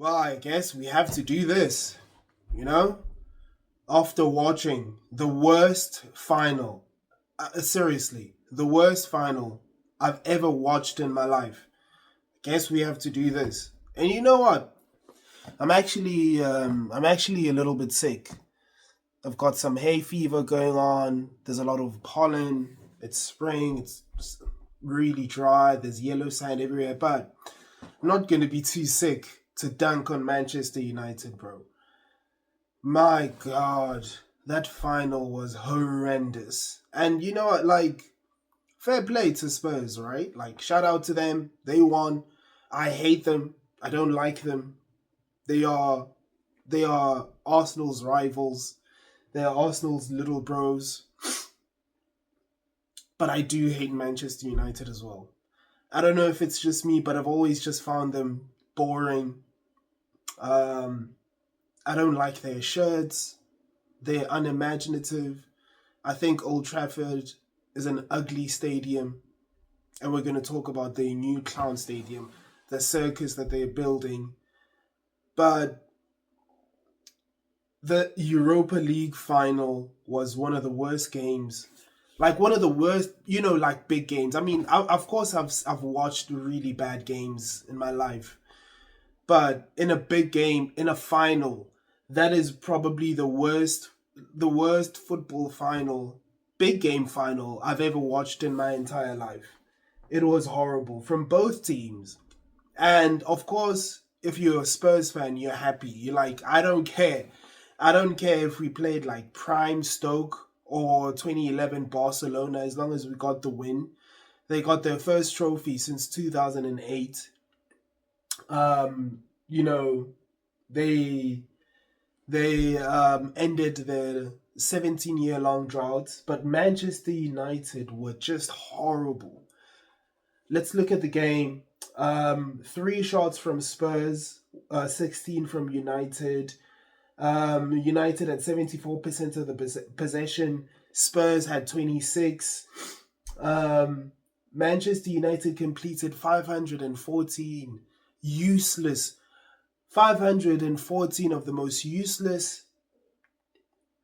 Well, I guess we have to do this, you know? After watching the worst final, seriously, the worst final I've ever watched in my life. Guess we have to do this. And you know what? I'm actually a little bit sick. I've got some hay fever going on. There's a lot of pollen. It's spring. It's really dry. There's yellow sand everywhere. But I'm not going to be too sick to dunk on Manchester United, bro. My God, that final was horrendous. And you know what? Like, fair play to Spurs, right? Like, shout out to them. They won. I hate them. I don't like them. They are they are Arsenal's rivals. They are Arsenal's little bros. But I do hate Manchester United as well. I don't know if it's just me, but I've always just found them boring. Um, I don't like their shirts. They're unimaginative. I think Old Trafford is an ugly stadium, and we're going to talk about the new clown stadium, the circus that they're building. But the Europa League final was one of the worst games. Like one of the worst, like big games. I mean, of course, I've watched really bad games in my life, but in a big game, in a final, that is probably the worst football final, big game final I've ever watched in my entire life. It was horrible from both teams. And of course, if you're a Spurs fan, you're happy. You're like, I don't care. I don't care if we played like prime Stoke or 2011 Barcelona as long as we got the win. They got their first trophy since 2008. You know, they they ended their 17-year long drought, but Manchester United were just horrible. Let's look at the game. Three shots from Spurs, 16 from United. United had 74% of the possession. Spurs had 26. Manchester United completed 514 useless 514 of the most useless,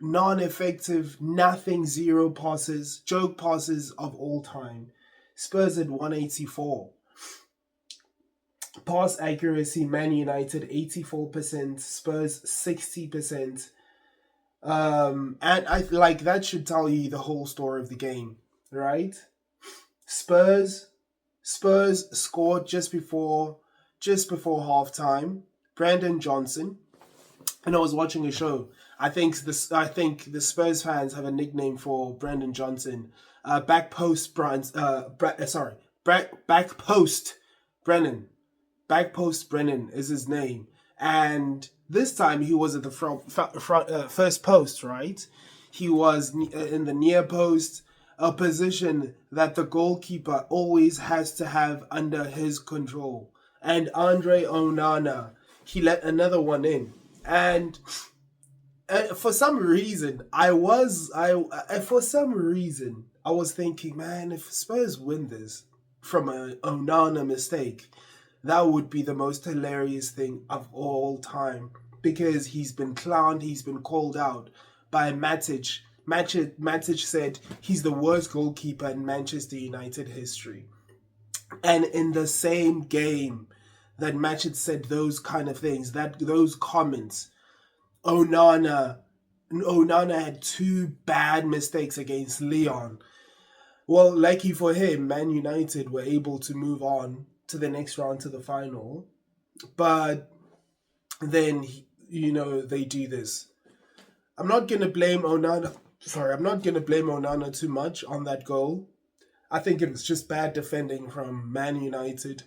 non-effective, nothing, zero passes, joke passes of all time. Spurs at 184. Pass accuracy, Man United 84%, Spurs 60%. And I like that should tell you the whole story of the game, right? Spurs Spurs scored just before halftime. Brandon Johnson, and I was watching a show. I think the Spurs fans have a nickname for Brandon Johnson. Back post back post Brennan. Back post Brennan is his name, and this time he was at the first post. Right, he was in the near post, a position that the goalkeeper always has to have under his control. And Andre Onana, he let another one in, and for some reason, I was thinking, man, if Spurs win this from a Onana mistake, that would be the most hilarious thing of all time because he's been clowned, he's been called out by Matic. Matic said he's the worst goalkeeper in Manchester United history. And in the same game that Matic said those kind of things, that those comments, Onana Onana had two bad mistakes against Leon. Well, lucky for him, Man United were able to move on to the next round to the final. But then, they do this. I'm not going to blame Onana. Sorry, I'm not going to blame Onana too much on that goal. I think it was just bad defending from Man United.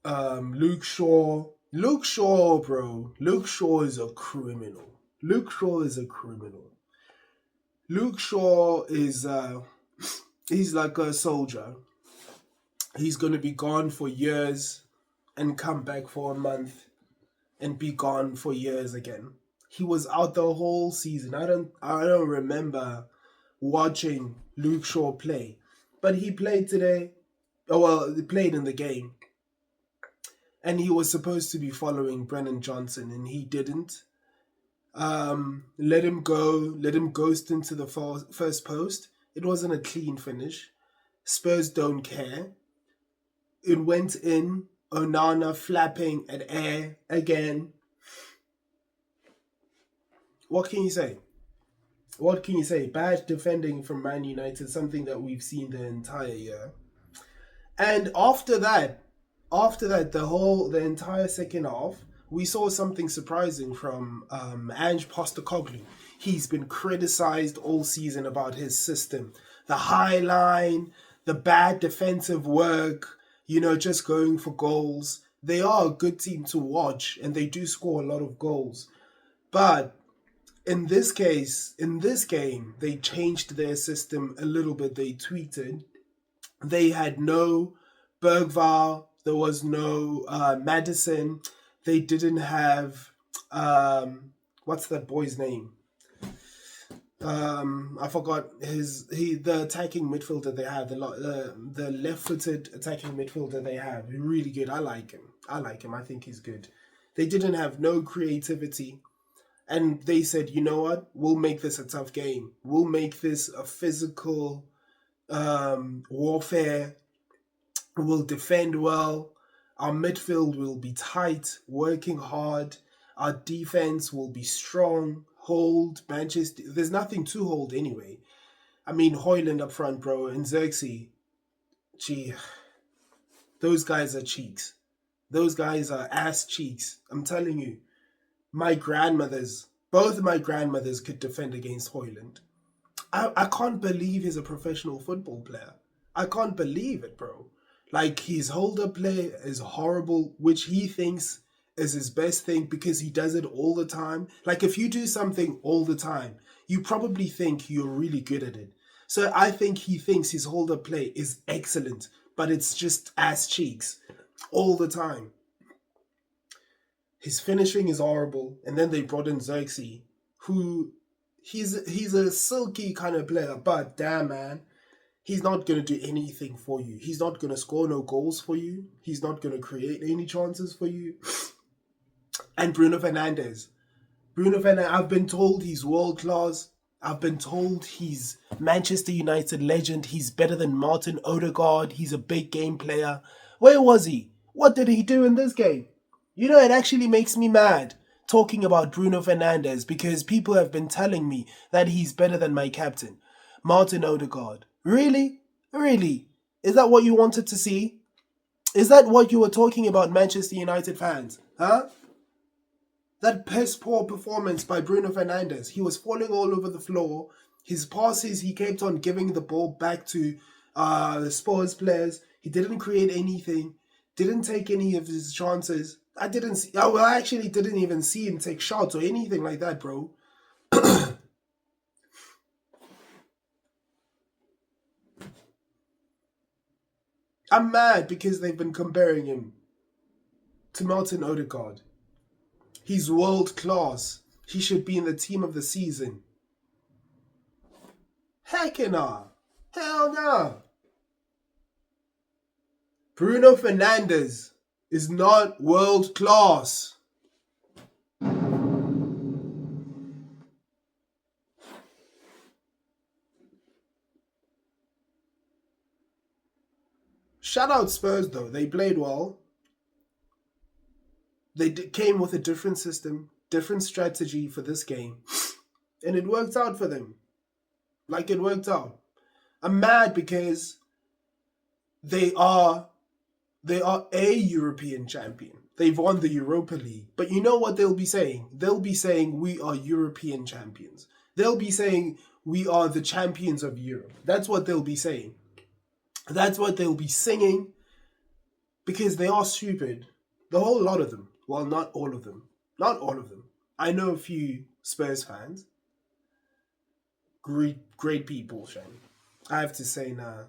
Luke Shaw. Luke Shaw, bro. Luke Shaw is a criminal. Luke Shaw is a criminal. Luke Shaw is he's like a soldier. He's gonna be gone for years and come back for a month and be gone for years again. He was out the whole season. I don't remember watching Luke Shaw play. But he played today. Oh well, he played in the game. and he was supposed to be following Brennan Johnson, and he didn't. Let him go, let him ghost into the first post. It wasn't a clean finish. Spurs don't care. It went in. Onana flapping at air again. What can you say? What can you say? Bad defending from Man United, something that we've seen the entire year. And after that, the entire second half, we saw something surprising from Ange Postecoglou. He's been criticized all season about his system. The high line, the bad defensive work, just going for goals. They are a good team to watch, and they do score a lot of goals. But in this game, they changed their system a little bit. They tweaked it. They had no Bergvall. There was no Madison. They didn't have what's that boy's name? I forgot the attacking midfielder they have, the left-footed attacking midfielder they have. Really good. I like him. I think he's good. They didn't have no creativity. And they said, you know what? We'll make this a tough game. We'll make this a physical warfare. We'll defend well. Our midfield will be tight, working hard. Our defense will be strong. Hold Manchester. There's nothing to hold anyway. I mean, Højlund up front, bro, and Xerxes. Gee, those guys are cheeks. Those guys are ass cheeks. I'm telling you. Both of my grandmothers could defend against Højlund. I can't believe he's a professional football player. I can't believe it, bro. Like, his hold-up play is horrible, which he thinks is his best thing because he does it all the time. Like, if you do something all the time, you probably think you're really good at it. So I think he thinks his hold-up play is excellent, but it's just ass cheeks all the time. His finishing is horrible, and then they brought in Xerxes, who he's a silky kind of player, but damn, man, he's not going to do anything for you. He's not going to score no goals for you. He's not going to create any chances for you. And Bruno Fernandes, I've been told he's world class. I've been told he's Manchester United legend. He's better than Martin Odegaard. He's a big game player. Where was he? What did he do in this game? It actually makes me mad talking about Bruno Fernandes because people have been telling me that he's better than my captain, Martin Odegaard. Really? Really? Is that what you wanted to see? Is that what you were talking about, Manchester United fans? Huh? That piss-poor performance by Bruno Fernandes. He was falling all over the floor. His passes, he kept on giving the ball back to the Spurs players. He didn't create anything. Didn't take any of his chances. I actually didn't even see him take shots or anything like that, bro. I'm mad because they've been comparing him to Martin Odegaard. He's world class. He should be in the team of the season. Heck nah. Hell nah. Bruno Fernandes is not world class. Shout out Spurs though. They played well. They came with a different system, different strategy for this game. And it worked out for them. Like, it worked out. I'm mad because they are a European champion. They've won the Europa League. But you know what they'll be saying? They'll be saying we are European champions. They'll be saying we are the champions of Europe. That's what they'll be saying. That's what they'll be singing because they are stupid. The whole lot of them. Well, not all of them. Not all of them. I know a few Spurs fans. Great people, Shane. I have to say nah.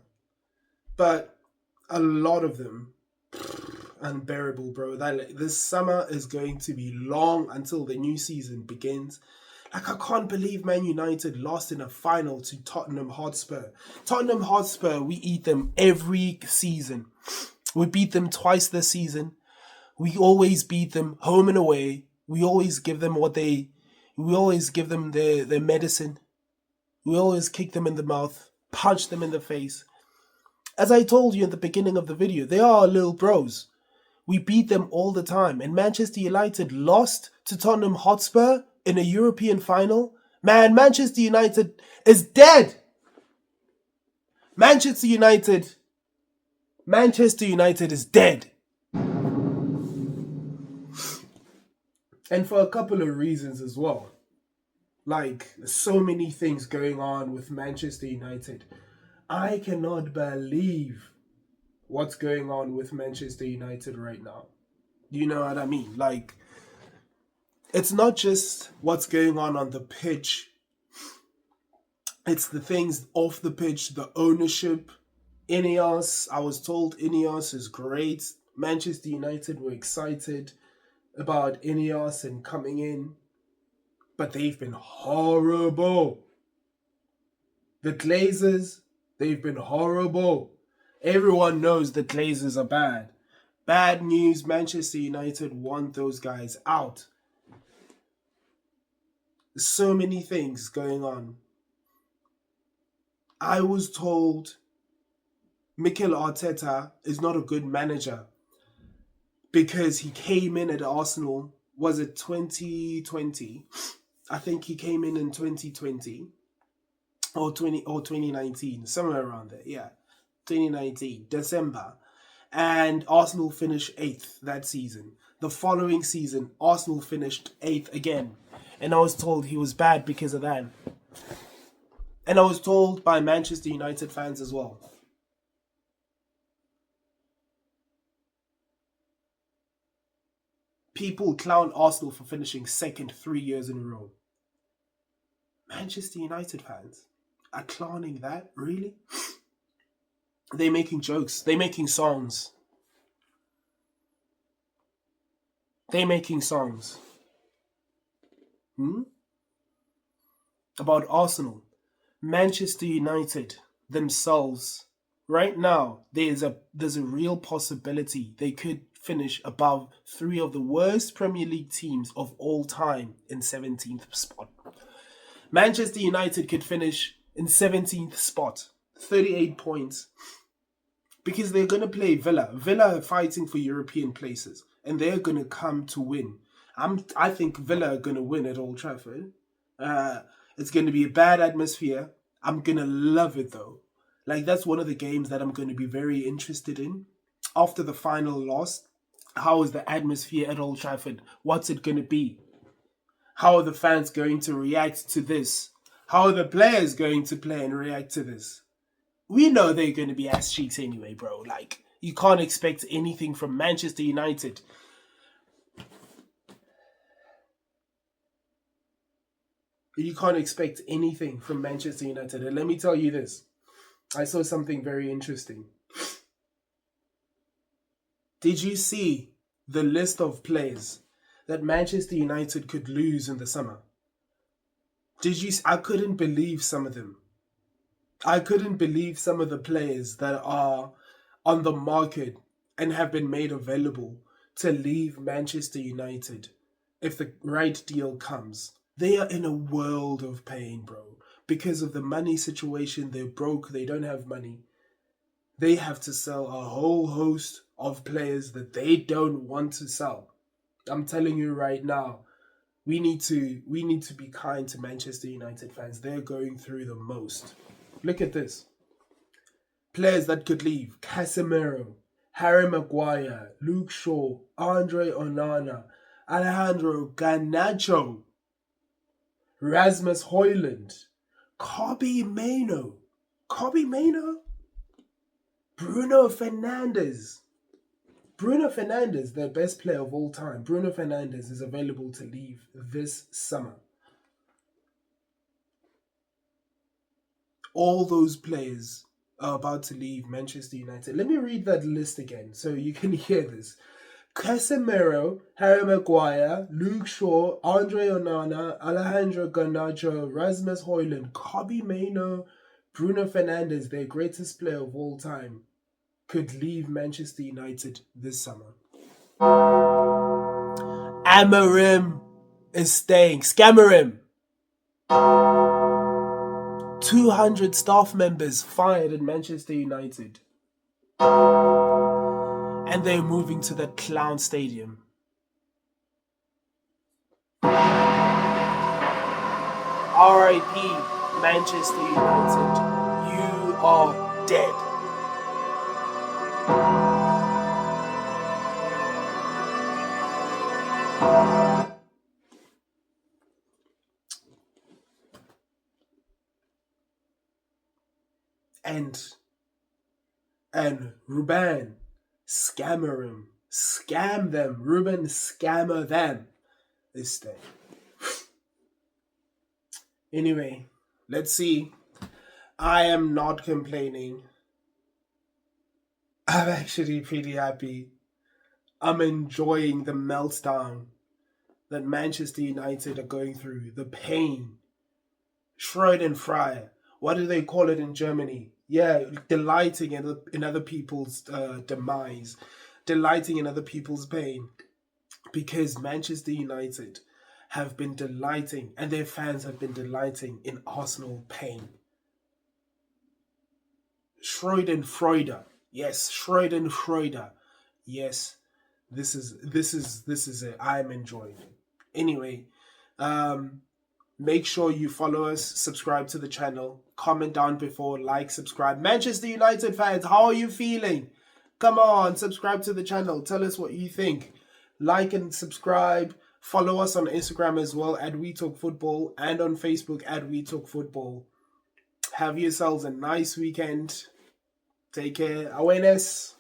But a lot of them, unbearable, bro. This summer is going to be long until the new season begins. Like, I can't believe Man United lost in a final to Tottenham Hotspur. Tottenham Hotspur, we eat them every season. We beat them twice this season. We always beat them home and away. We always give them we always give them their medicine. We always kick them in the mouth, punch them in the face. As I told you in the beginning of the video, they are our little bros. We beat them all the time. And Manchester United lost to Tottenham Hotspur in a European final. Man, Manchester United is dead. Manchester United is dead. And for a couple of reasons as well. Like, so many things going on with Manchester United. I cannot believe what's going on with Manchester United right now. You know what I mean? Like, it's not just what's going on the pitch. It's the things off the pitch, the ownership. Ineos, I was told Ineos is great. Manchester United were excited about Ineos and coming in. But they've been horrible. The Glazers, they've been horrible. Everyone knows the Glazers are bad. Bad news, Manchester United want those guys out. There's so many things going on. I was told Mikel Arteta is not a good manager because he came in at Arsenal, was it 2020? I think he came in 2020 or 2019, somewhere around there. Yeah, 2019, December. And Arsenal finished 8th that season. The following season, Arsenal finished 8th again. And I was told he was bad because of that. And I was told by Manchester United fans as well. People clown Arsenal for finishing 2nd 3 years in a row. Manchester United fans are clowning that? Really? They're making jokes. They're making songs. About Arsenal. Manchester United themselves. Right now, there's a real possibility they could finish above 3 of the worst Premier League teams of all time in 17th spot. Manchester United could finish in 17th spot, 38 points, because they're going to play Villa. Villa are fighting for European places, and they're going to come to win. I think Villa are going to win at Old Trafford. It's going to be a bad atmosphere. I'm going to love it, though. Like, that's one of the games that I'm going to be very interested in. After the final loss, how is the atmosphere at Old Trafford? What's it going to be? How are the fans going to react to this? How are the players going to play and react to this? We know they're going to be ass cheeks anyway, bro. Like, you can't expect anything from Manchester United. You can't expect anything from Manchester United. And let me tell you this. I saw something very interesting. Did you see the list of players that Manchester United could lose in the summer? I couldn't believe some of them. I couldn't believe some of the players that are on the market and have been made available to leave Manchester United if the right deal comes. They are in a world of pain, bro. Because of the money situation, they're broke, they don't have money. They have to sell a whole host of players that they don't want to sell. I'm telling you right now, we need to be kind to Manchester United fans. They're going through the most. Look at this. Players that could leave: Casemiro, Harry Maguire, Luke Shaw, Andre Onana, Alejandro Garnacho, Rasmus Højlund, Kobbie Mainoo, Bruno Fernandes. The best player of all time. Bruno Fernandes is available to leave this summer. All those players are about to leave Manchester United. Let me read that list again so you can hear this. Casemiro, Harry Maguire, Luke Shaw, Andre Onana, Alejandro Garnacho, Rasmus Højlund, Kobbie Mainoo, Bruno Fernandes, their greatest player of all time, could leave Manchester United this summer. Amarim is staying. Scamarim. 200 staff members fired in Manchester United. And they're moving to the Clown Stadium. R.I.P. Manchester United. You are dead. And Ruben, scammer him. Scam them. Ruben, scammer them. This day. Anyway, let's see. I am not complaining. I'm actually pretty happy. I'm enjoying the meltdown that Manchester United are going through. The pain. Schadenfreude. What do they call it in Germany? Yeah, delighting in other people's demise. Delighting in other people's pain. Because Manchester United have been delighting, and their fans have been delighting in Arsenal pain. Schadenfreude. Yes, Schadenfreude. Yes, this is it. I'm enjoying it. Anyway, make sure you follow us, subscribe to the channel, comment down before, like, subscribe. Manchester United fans, how are you feeling? Come on, subscribe to the channel. Tell us what you think. Like and subscribe. Follow us on Instagram as well at We Talk Football, and on Facebook at We Talk Football. Have yourselves a nice weekend. Take care. Awareness.